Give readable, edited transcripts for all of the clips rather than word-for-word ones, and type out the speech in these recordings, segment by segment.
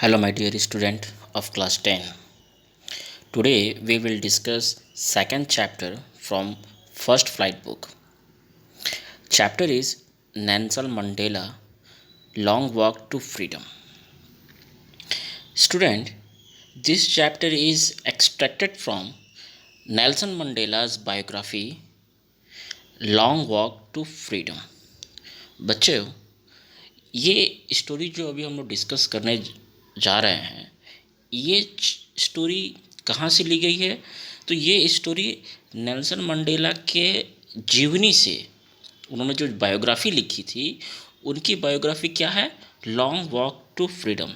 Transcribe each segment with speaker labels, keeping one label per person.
Speaker 1: Hello, my dear student of class 10. Today we will discuss second chapter from First Flight book. Chapter is Nelson Mandela Long Walk to Freedom. Student, this chapter is extracted from Nelson Mandela's biography Long Walk to Freedom. बच्चों, ये story जो अभी हम लोग discuss करने जा रहे हैं, ये स्टोरी कहाँ से ली गई है? तो ये स्टोरी नेल्सन मंडेला के जीवनी से, उन्होंने जो बायोग्राफी लिखी थी उनकी बायोग्राफी क्या है? Long walk to freedom.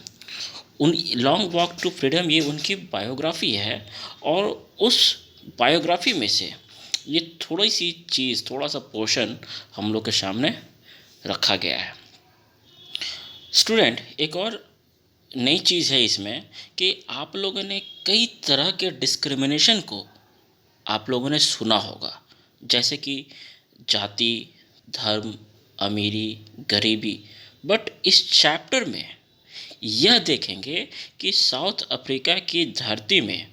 Speaker 1: उन लॉन्ग वॉक टू फ्रीडम ये उनकी बायोग्राफी है और उस बायोग्राफी में से ये थोड़ी सी चीज़, थोड़ा सा पोर्शन हम लोग के सामने रखा गया है। स्टूडेंट, एक और नई चीज़ है इसमें कि आप लोगों ने कई तरह के डिस्क्रिमिनेशन को आप लोगों ने सुना होगा, जैसे कि जाति, धर्म, अमीरी, गरीबी। बट इस चैप्टर में यह देखेंगे कि साउथ अफ्रीका की धरती में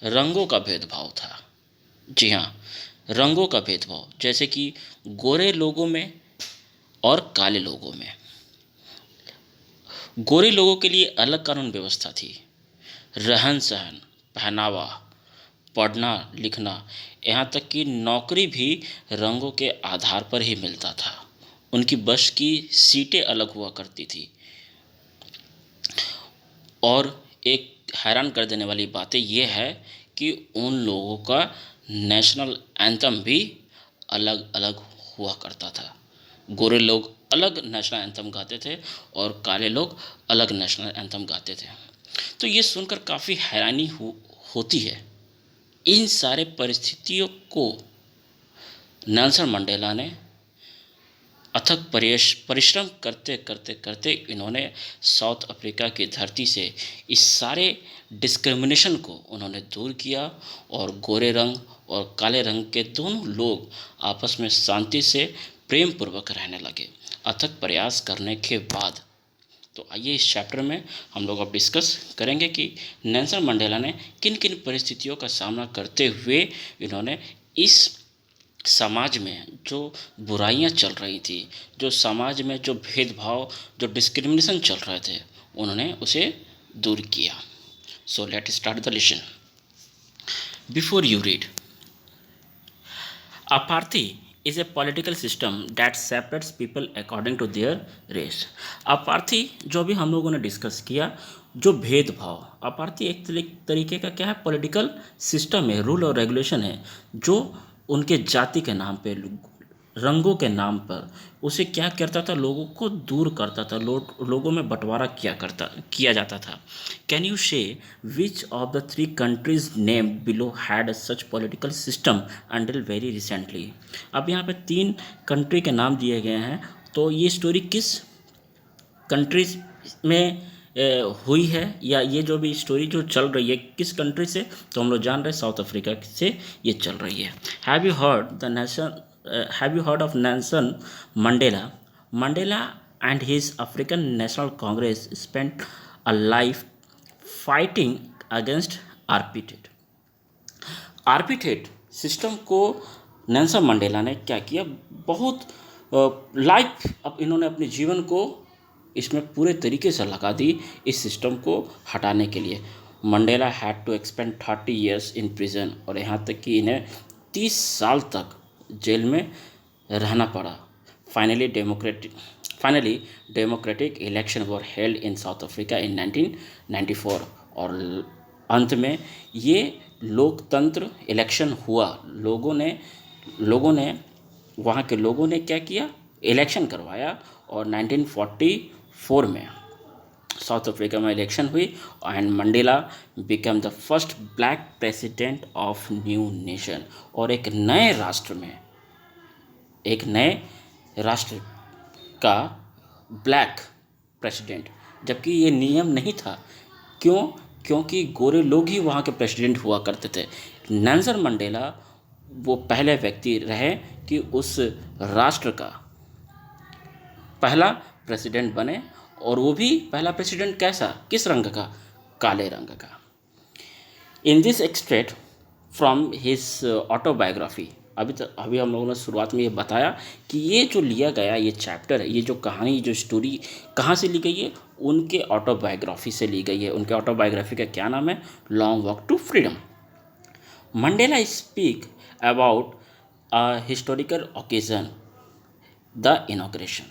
Speaker 1: रंगों का भेदभाव था। जी हाँ, रंगों का भेदभाव, जैसे कि गोरे लोगों में और काले लोगों में। गोरे लोगों के लिए अलग कानून व्यवस्था थी, रहन सहन, पहनावा, पढ़ना लिखना, यहाँ तक कि नौकरी भी रंगों के आधार पर ही मिलता था। उनकी बस की सीटें अलग हुआ करती थी। और एक हैरान कर देने वाली बातें ये है कि उन लोगों का नेशनल एंथम भी अलग अलग हुआ करता था। गोरे लोग अलग नेशनल एंथम गाते थे और काले लोग अलग नेशनल एंथम गाते थे। तो ये सुनकर काफ़ी हैरानी होती है। इन सारे परिस्थितियों को नेल्सन मंडेला ने अथक परिश्रम करते करते करते इन्होंने साउथ अफ्रीका की धरती से इस सारे डिस्क्रिमिनेशन को उन्होंने दूर किया और गोरे रंग और काले रंग के दोनों लोग आपस में शांति से प्रेम पूर्वक रहने लगे, अथक प्रयास करने के बाद। तो आइए इस चैप्टर में हम लोग अब डिस्कस करेंगे कि नेल्सन मंडेला ने किन किन परिस्थितियों का सामना करते हुए इन्होंने इस समाज में जो बुराइयां चल रही थी, जो समाज में जो भेदभाव, जो डिस्क्रिमिनेशन चल रहे थे, उन्होंने उसे दूर किया। So let start the lesson. Before you read, apartheid is a political system that separates people according to their race. apartheid जो भी हम लोगों ने डिस्कस किया, जो भेदभाव, apartheid एक तरीके का क्या है? पॉलिटिकल सिस्टम है, रूल और रेगुलेशन है, जो उनके जाति के नाम पे, रंगों के नाम पर उसे क्या करता था? लोगों को दूर करता था, लोगों में बंटवारा किया जाता था। कैन यू से which of the three countries name below had such political system until very recently? अब यहाँ पे 3 कंट्री के नाम दिए गए हैं। तो ये स्टोरी किस कंट्रीज में हुई है, या ये जो भी स्टोरी जो चल रही है किस कंट्री से? तो हम लोग जान रहे हैं साउथ अफ्रीका से ये चल रही है। Have you heard of Nelson Mandela? Mandela and his African National Congress spent a life fighting against apartheid. apartheid system को नेल्सन मंडेला ने क्या किया? बहुत लाइफ अब इन्होंने अपने जीवन को इसमें पूरे तरीके से लगा दी इस सिस्टम को हटाने के लिए। Mandela had to expend 30 years in prison, और यहाँ तक कि इन्हें 30 साल तक जेल में रहना पड़ा। Finally democratic election were held in south Africa in 1994, और अंत में ये लोकतंत्र इलेक्शन हुआ। लोगों ने वहाँ के लोगों ने क्या किया? इलेक्शन करवाया, और 1944 में साउथ अफ्रीका में इलेक्शन हुई and Mandela become the first black president of new nation. और एक नए राष्ट्र का ब्लैक प्रेसिडेंट, जबकि ये नियम नहीं था। क्यों? क्योंकि गोरे लोग ही वहाँ के प्रेसिडेंट हुआ करते थे। नेल्सन मंडेला वो पहले व्यक्ति रहे कि उस राष्ट्र का पहला प्रेसिडेंट बने, और वो भी पहला प्रेसिडेंट कैसा, किस रंग का, काले रंग का। In this extract from his autobiography, अभी हम लोगों ने शुरुआत में ये बताया कि ये जो लिया गया ये चैप्टर है, ये जो कहानी जो स्टोरी कहाँ से ली गई है, उनके ऑटोबायोग्राफी से ली गई है। उनके ऑटोबायोग्राफी का क्या नाम है, long walk to freedom. Mandela speak about a historical occasion, the inauguration.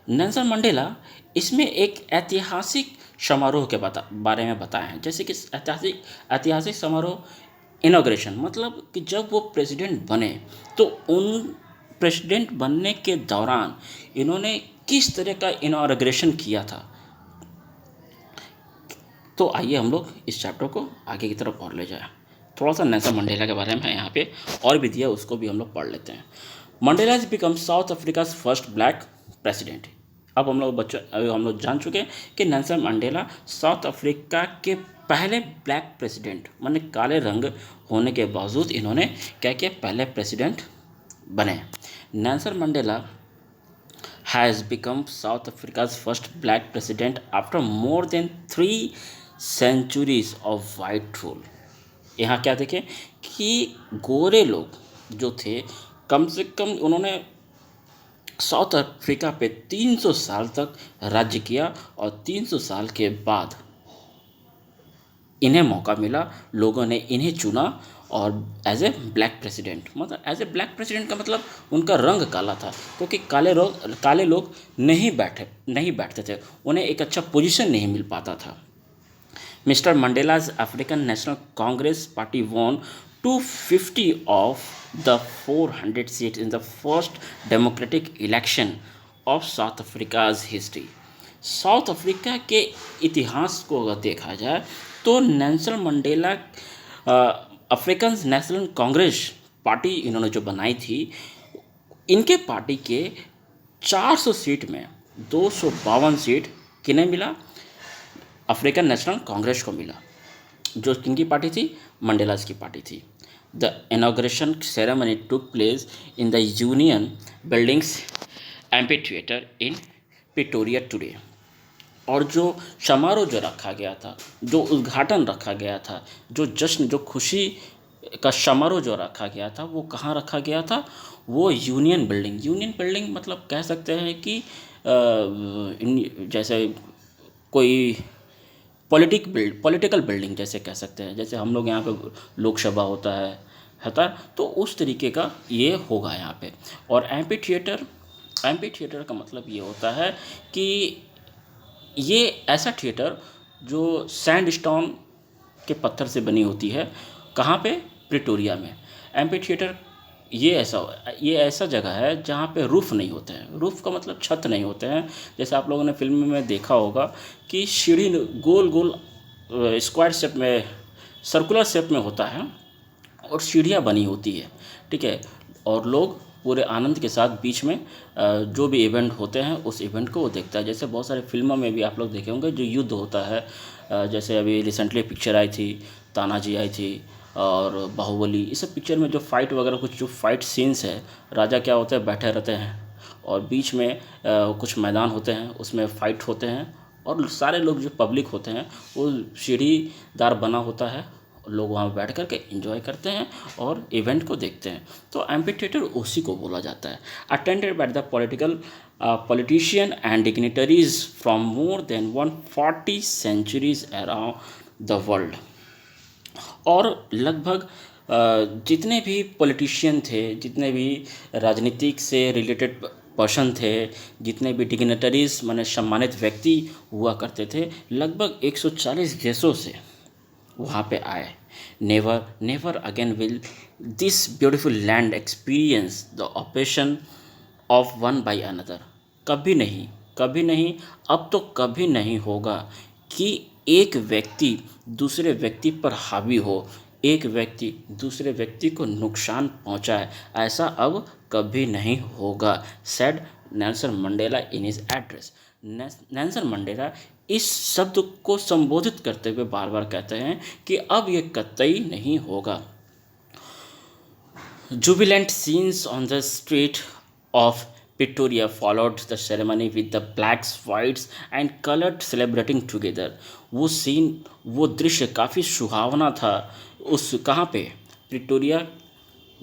Speaker 1: Nelson Mandela इसमें एक ऐतिहासिक समारोह के बारे में बताए हैं, जैसे कि ऐतिहासिक समारोह इनॉग्रेशन, मतलब कि जब वो प्रेसिडेंट बने तो उन प्रेसिडेंट बनने के दौरान इन्होंने किस तरह का इनॉग्रेशन किया था। तो आइए हम लोग इस चैप्टर को आगे की तरफ और ले जाएं। थोड़ा सा नेल्सन मंडेला के बारे में यहाँ पे और भी दिया, उसको भी हम लोग पढ़ लेते हैं। Mandela has become south Africa's first black president. अब हम लोग जान चुके हैं कि नेल्सन मंडेला साउथ अफ्रीका के पहले ब्लैक प्रेसिडेंट, माने काले रंग होने के बावजूद इन्होंने क्या किया, पहले प्रेसिडेंट बने। Nelson Mandela has become South Africa's first black president after more than 3 centuries of white rule। यहाँ क्या देखें कि गोरे लोग जो थे कम से कम उन्होंने साउथ अफ्रीका पे 300 साल तक राज्य किया, और 300 साल के बाद इन्हें मौका मिला, लोगों ने इन्हें चुना और एज ए ब्लैक प्रेसिडेंट। मतलब एज ए ब्लैक प्रेसिडेंट का मतलब उनका रंग काला था, क्योंकि काले लोग नहीं बैठते थे, उन्हें एक अच्छा पोजीशन नहीं मिल पाता था। Mister Mandela's African National Congress party won 250 of the 400 seats in the first democratic election of South Africa's history. South Africa के इतिहास को अगर देखा जाए तो Nelson Mandela African National Congress party इन्होंने जो बनाई थी, इनके पार्टी के 400 सीट में 252 सीट किन्हें मिला, अफ्रीकन नेशनल कांग्रेस को मिला, जो किनकी पार्टी थी, मंडेलास की पार्टी थी। The inauguration ceremony took place in the union buildings amphitheatre in Pretoria today. और जो समारोह जो रखा गया था, जो उद्घाटन रखा गया था, जो जश्न, जो खुशी का समारोह जो रखा गया था, वो कहाँ रखा गया था, वो यूनियन बिल्डिंग मतलब कह सकते हैं कि जैसे कोई पॉलिटिकल बिल्डिंग जैसे कह सकते हैं, जैसे हम लोग यहाँ पे लोकसभा होता है तो उस तरीके का ये होगा यहाँ पे। और एम्पी थिएटर का मतलब ये होता है कि ये ऐसा थिएटर जो सैंडस्टोन के पत्थर से बनी होती है, कहाँ पे, प्रिटोरिया में। एम्पी थिएटर ये ऐसा जगह है जहाँ पे रूफ़ नहीं होते हैं, रूफ़ का मतलब छत नहीं होते हैं। जैसे आप लोगों ने फिल्म में देखा होगा कि सीढ़ी गोल गोल स्क्वायर शेप में, सर्कुलर शेप में होता है और सीढ़ियाँ बनी होती है, ठीक है, और लोग पूरे आनंद के साथ बीच में जो भी इवेंट होते हैं उस इवेंट को वो देखता है। जैसे बहुत सारे फिल्मों में भी आप लोग देखे होंगे जो युद्ध होता है, जैसे अभी रिसेंटली पिक्चर आई थी, तानाजी आई थी और बाहुबली, इस सब पिक्चर में जो फाइट वगैरह कुछ जो फाइट सीन्स है, राजा क्या होते हैं, बैठे रहते हैं और बीच में कुछ मैदान होते हैं, उसमें फ़ाइट होते हैं और सारे लोग जो पब्लिक होते हैं वो सीढ़ीदार बना होता है, लोग वहाँ बैठ कर के एंजॉय करते हैं और इवेंट को देखते हैं। तो एम्पी थिएटर उसी को बोला जाता है। Attended by the politician and dignitaries from more than 140 centuries around the world. और लगभग जितने भी पॉलिटिशियन थे, जितने भी राजनीतिक से रिलेटेड पर्सन थे, जितने भी डिग्निटरीज माने सम्मानित व्यक्ति हुआ करते थे, लगभग 140 देशों से वहाँ पे आए। Never again will this beautiful land experience the operation of one by another. कभी नहीं, अब तो कभी नहीं होगा कि एक व्यक्ति दूसरे व्यक्ति पर हावी हो, एक व्यक्ति दूसरे व्यक्ति को नुकसान पहुंचाए, ऐसा अब कभी नहीं होगा, said Nelson Mandela in his address. Nelson Mandela इस शब्द को संबोधित करते हुए बार बार कहते हैं कि अब ये कतई नहीं होगा। Jubilant scenes on the street of Pretoria followed the ceremony with the blacks, whites and colored celebrating together. वो सीन, वो दृश्य काफ़ी सुहावना था। उस कहाँ पे? प्रिटोरिया,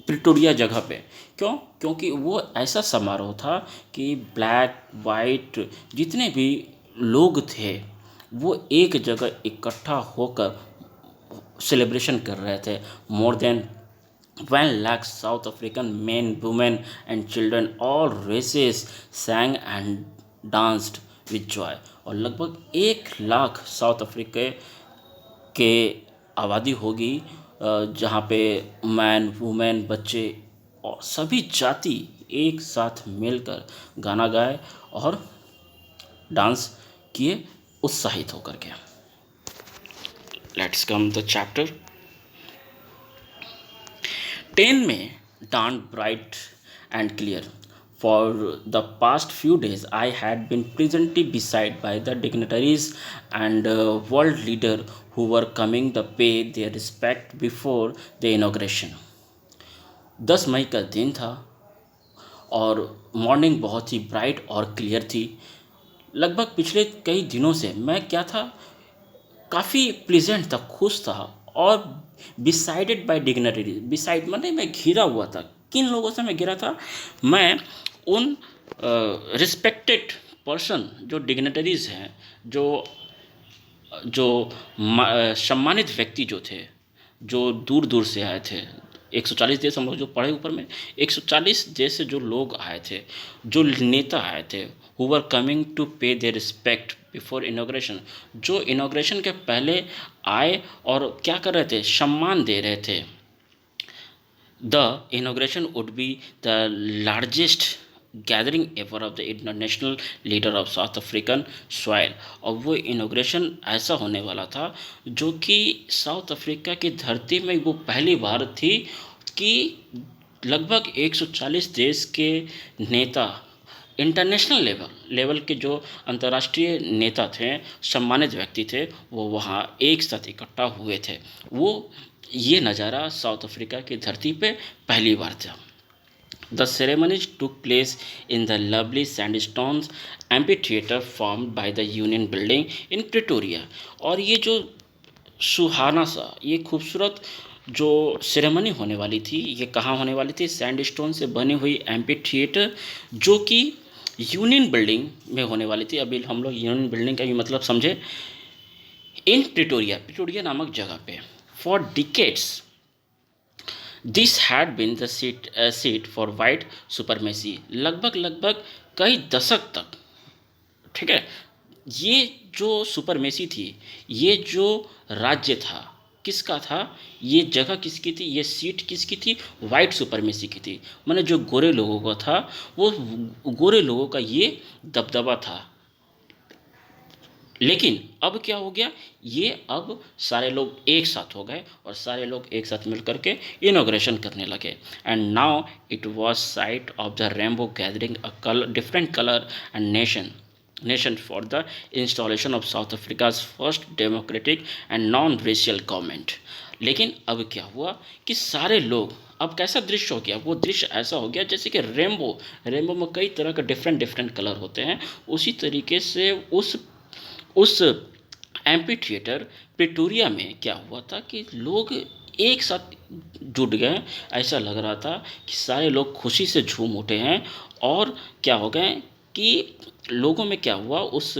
Speaker 1: प्रिटोरिया जगह पे। क्यों? क्योंकि वो ऐसा समारोह था कि ब्लैक वाइट जितने भी लोग थे वो एक जगह इकट्ठा होकर सेलिब्रेशन कर रहे थे। More than 1 lakh South African men, women, and children, all races, sang and danced with joy। और लगभग 1 लाख साउथ अफ्रीका के आबादी होगी, जहाँ पे मैन, वुमेन, बच्चे और सभी जाति एक साथ मिलकर गाना गाए और डांस किए उत्साहित होकर के। लेट्स कम द चैप्टर 10 में dawned bright and clear. For the past few days, I had been pleasantly beside by the dignitaries and world leader who were coming to pay their respect before the inauguration। 10 मई का दिन था और morning बहुत ही bright और clear थी। लगभग पिछले कई दिनों से मैं क्या था, काफ़ी प्लीजेंट था, खुश था और बिसाइडेड बाय डिग्निटरी। बिसाइड माने मैं घिरा हुआ था। किन लोगों से मैं घिरा था? मैं उन रिस्पेक्टेड पर्सन जो डिग्निटरीज हैं, जो जो सम्मानित व्यक्ति जो थे, जो दूर दूर से आए थे। 140 देश हम लोग जो पढ़े ऊपर में, 140 देश से जो लोग आए थे, जो नेता आए थे, हु वर कमिंग टू पे देयर रिस्पेक्ट बिफोर इनॉग्रेशन, जो इनॉग्रेशन के पहले आए और क्या कर रहे थे? सम्मान दे रहे थे। The inauguration would be the largest gathering ever of the international leader of south African soil. और वो इनॉग्रेशन ऐसा होने वाला था जो कि साउथ अफ्रीका की धरती में वो पहली बार थी कि लगभग 140 देश के नेता, इंटरनेशनल लेवल के जो अंतर्राष्ट्रीय नेता थे, सम्मानित व्यक्ति थे, वो वहाँ एक साथ इकट्ठा हुए थे। वो ये नज़ारा साउथ अफ्रीका की धरती पे पहली बार था। The ceremonies took place in the lovely sandstone amphitheater formed by the Union Building in Pretoria। और ये जो सुहाना सा, ये खूबसूरत जो सेरेमनी होने वाली थी, ये कहाँ होने वाली थी? सैंडस्टोन से बनी हुई एम्पी थिएटर, जो कि यूनियन बिल्डिंग में होने वाली थी। अभी हम लोग यूनियन बिल्डिंग का भी मतलब समझे। इन प्रिटोरिया, प्रिटोरिया नामक जगह पे, for decades this had been the seat for white supremacy. लगभग कई दशक तक, ठीक है, ये जो सुपरमेसी थी, ये जो राज्य था, किसका था? ये जगह किसकी थी? ये सीट किसकी थी? वाइट सुपरमेसी की थी। माने जो गोरे लोगों का था, वो गोरे लोगों का ये दबदबा था। लेकिन अब क्या हो गया? ये अब सारे लोग एक साथ हो गए और सारे लोग एक साथ मिल करके इनॉग्रेशन करने लगे। And now it was site of the rainbow gathering a colour, different colour and nation for the installation of South Africa's first democratic and non racial government. लेकिन अब क्या हुआ कि सारे लोग, अब कैसा दृश्य हो गया? वो दृश्य ऐसा हो गया जैसे कि रेनबो में कई तरह का डिफरेंट डिफरेंट कलर होते हैं। उसी तरीके से उस एम्पी थिएटर प्रिटोरिया में क्या हुआ था कि लोग एक साथ जुट गए। ऐसा लग रहा था कि सारे लोग खुशी से झूम उठे हैं। और क्या हो गए कि लोगों में क्या हुआ, उस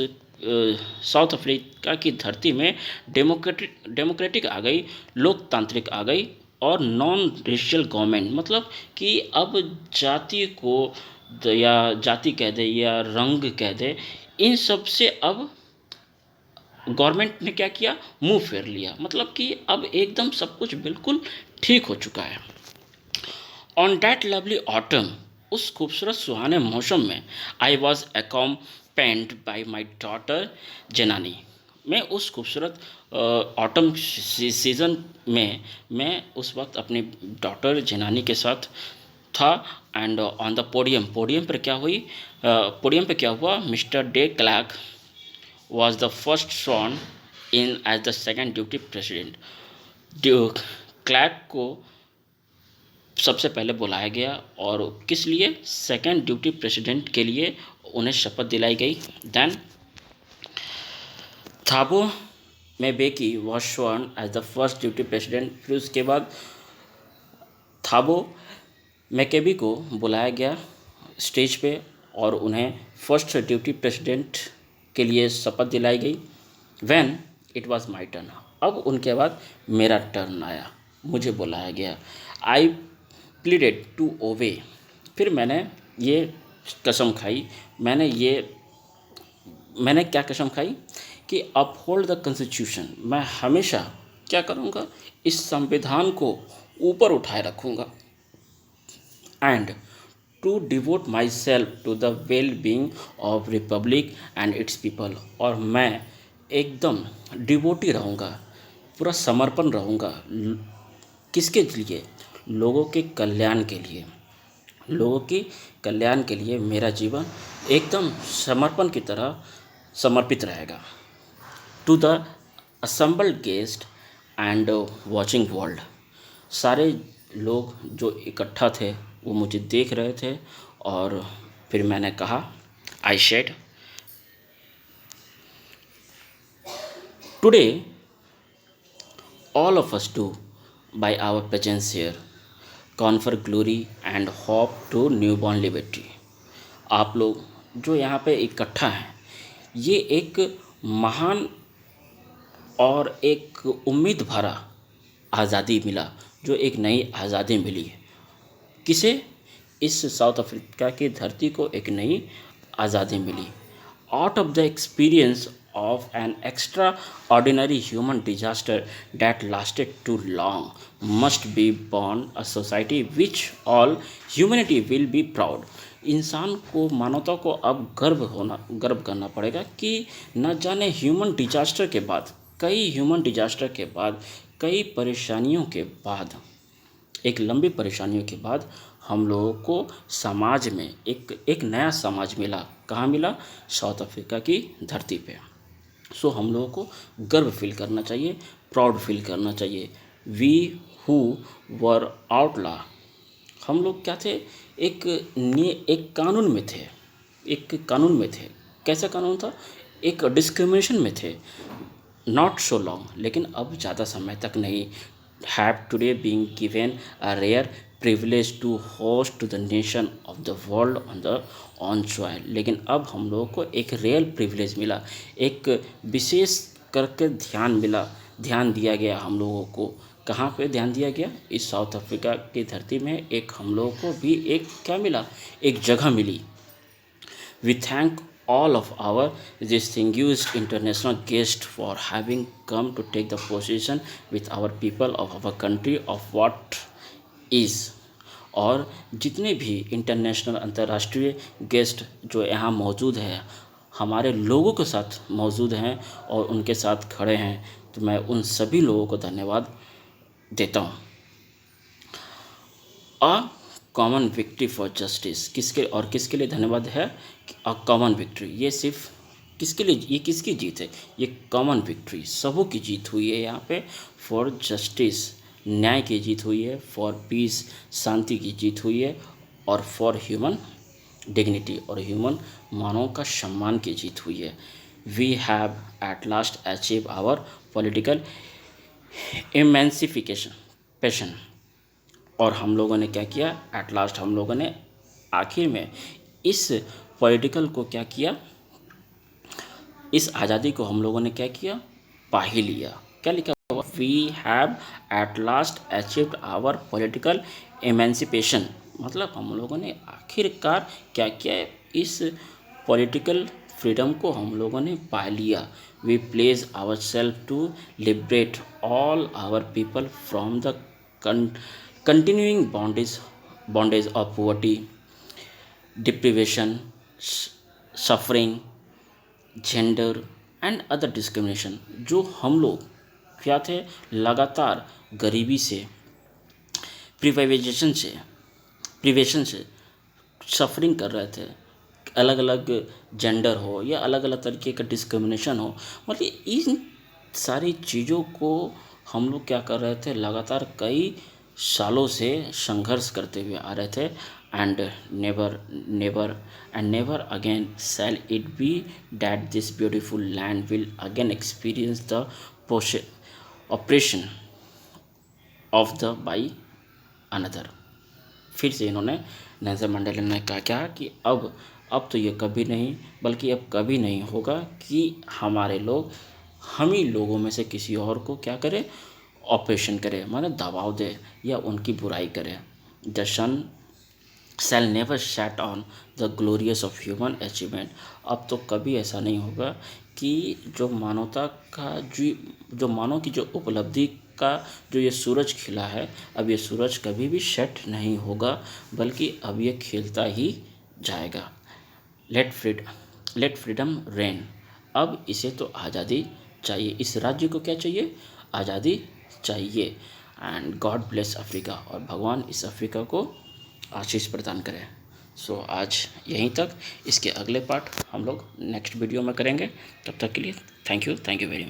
Speaker 1: साउथ अफ्रीका की धरती में डेमोक्रेटिक आ गई, लोकतांत्रिक आ गई और नॉन रेशियल गवर्नमेंट, मतलब कि अब जाति को या जाति कह दे या रंग कह दे, इन सब से अब गवर्नमेंट ने क्या किया? मुंह फेर लिया। मतलब कि अब एकदम सब कुछ बिल्कुल ठीक हो चुका है। ऑन दैट लवली ऑटम, उस खूबसूरत सुहाने मौसम में, I was accompanied by my daughter Janani. मैं उस खूबसूरत ऑटम सीज़न में मैं उस वक्त अपनी डॉटर जेनानी के साथ था। एंड ऑन द पोडियम पर क्या हुई? पोडियम पे क्या हुआ? Mister day clack was the first sworn in as the second deputy president। Clark को सबसे पहले बुलाया गया और किस लिए, सेकंड ड्यूटी प्रेसिडेंट के लिए उन्हें शपथ दिलाई गई। Then Thabo Mbeki was sworn as the first ड्यूटी प्रेसिडेंट। फिर उसके बाद थाबो मैकेबी को बुलाया गया स्टेज पे और उन्हें फर्स्ट ड्यूटी प्रेसिडेंट के लिए शपथ दिलाई गई। When it was my turn, अब उनके बाद मेरा टर्न आया, मुझे बुलाया गया। आई प्लीडेड टू ओबे, फिर मैंने ये कसम खाई, मैंने क्या कसम खाई कि अपहोल्ड द कॉन्स्टिट्यूशन, मैं हमेशा क्या करूँगा, इस संविधान को ऊपर उठाए रखूँगा। And to devote myself to the well being of republic and its people, और मैं एकदम डिवोटी रहूँगा, पूरा समर्पण रहूँगा। किसके लिए, लोगों के कल्याण के लिए, लोगों के कल्याण के लिए मेरा जीवन एकदम समर्पण की तरह समर्पित रहेगा। To the assembled guest and watching world, सारे लोग जो इकट्ठा थे वो मुझे देख रहे थे और फिर मैंने कहा, I said today all of us do by our presence here confer glory and hope to newborn liberty। आप लोग जो यहाँ पे इकट्ठा हैं, ये एक महान और एक उम्मीद भरा आज़ादी मिला, जो एक नई आज़ादी मिली है। किसे, इस साउथ अफ्रीका की धरती को एक नई आज़ादी मिली। Out of the experience of an extraordinary human disaster that lasted too long must be born a society which all humanity will be proud। इंसान को, मानवता को अब गर्व करना पड़ेगा कि न जाने ह्यूमन डिजास्टर के बाद, कई परेशानियों के बाद, एक लंबी परेशानियों के बाद हम लोगों को समाज में एक नया समाज मिला। कहाँ मिला, साउथ अफ्रीका की धरती पे। सो हम लोगों को गर्व फील करना चाहिए, प्राउड फील करना चाहिए। वी हु वर आउटला, हम लोग क्या थे, एक कानून में थे। कैसा कानून था, एक डिस्क्रिमिनेशन में थे। नॉट सो लॉन्ग, लेकिन अब ज़्यादा समय तक नहीं। Have today being given a rare privilege to host to the nation of the world on the on soil, लेकिन अब हम लोगों को एक रेयर प्रिविलेज मिला, एक विशेष करके ध्यान दिया गया हम लोगों को। कहाँ पे ध्यान दिया गया, इस साउथ अफ्रीका की धरती में एक हम लोगों को भी एक क्या मिला, एक जगह मिली। We thank all of our distinguished international guests for having come to take the position with our people of our country of what is। और जितने भी इंटरनेशनल, अंतर्राष्ट्रीय गेस्ट जो यहाँ मौजूद हैं, हमारे लोगों के साथ मौजूद हैं और उनके साथ खड़े हैं, तो मैं उन सभी लोगों को धन्यवाद देता हूँ। A common victory for justice, किसके लिए धन्यवाद है, अ कॉमन विक्ट्री, ये सिर्फ किसके लिए, ये किसकी जीत है, ये कॉमन विक्ट्री, सबों की जीत हुई है यहाँ पे। फॉर जस्टिस, न्याय की जीत हुई है। फॉर पीस, शांति की जीत हुई है। और फॉर ह्यूमन डिग्निटी, और ह्यूमन, मानव का सम्मान की जीत हुई है। We have at last achieve our political emancipation, और हम लोगों ने क्या किया, एट लास्ट हम लोगों ने आखिर में इस पॉलिटिकल को क्या किया, इस आज़ादी को हम लोगों ने क्या किया, पा ही लिया। क्या लिखा हुआ, we have at last achieved our political emancipation, मतलब हम लोगों ने आखिरकार क्या किया, इस पॉलिटिकल फ्रीडम को हम लोगों ने पा लिया। We place ourself to liberate all our people from the continuing bondage of poverty, deprivation, suffering, gender and other discrimination। जो हम लोग क्या थे, लगातार गरीबी से, प्रिवाइजेशन से सफरिंग कर रहे थे। अलग अलग जेंडर हो या अलग अलग तरीके का डिस्क्रिमिनेशन हो, मतलब इन सारी चीज़ों को हम लोग क्या कर रहे थे, लगातार कई सालों से संघर्ष करते हुए आ रहे थे। And never never and never again shall it be that this beautiful land will again experience the operation of the by another. फिर से इन्होंने नेल्सन मंडेला ने कहा क्या कि अब तो ये कभी नहीं, बल्कि अब कभी नहीं होगा कि हमारे लोग हम ही लोगों में से किसी और को क्या करे, ऑपरेशन करे, माने दबाव दे या उनकी बुराई करे। The sun shall never set on the glorious of human achievement. अब तो कभी ऐसा नहीं होगा कि जो मानवता का जो मानव की जो उपलब्धि का जो ये सूरज खिला है, अब ये सूरज कभी भी सेट नहीं होगा, बल्कि अब ये खिलता ही जाएगा। Let freedom reign. अब इसे तो आज़ादी चाहिए, इस राज्य को क्या चाहिए, आज़ादी चाहिए। एंड गॉड ब्लेस अफ्रीका, और भगवान इस अफ्रीका को आशीष प्रदान करें। सो आज यहीं तक, इसके अगले पार्ट हम लोग नेक्स्ट वीडियो में करेंगे। तब तक के लिए थैंक यू वेरी मच।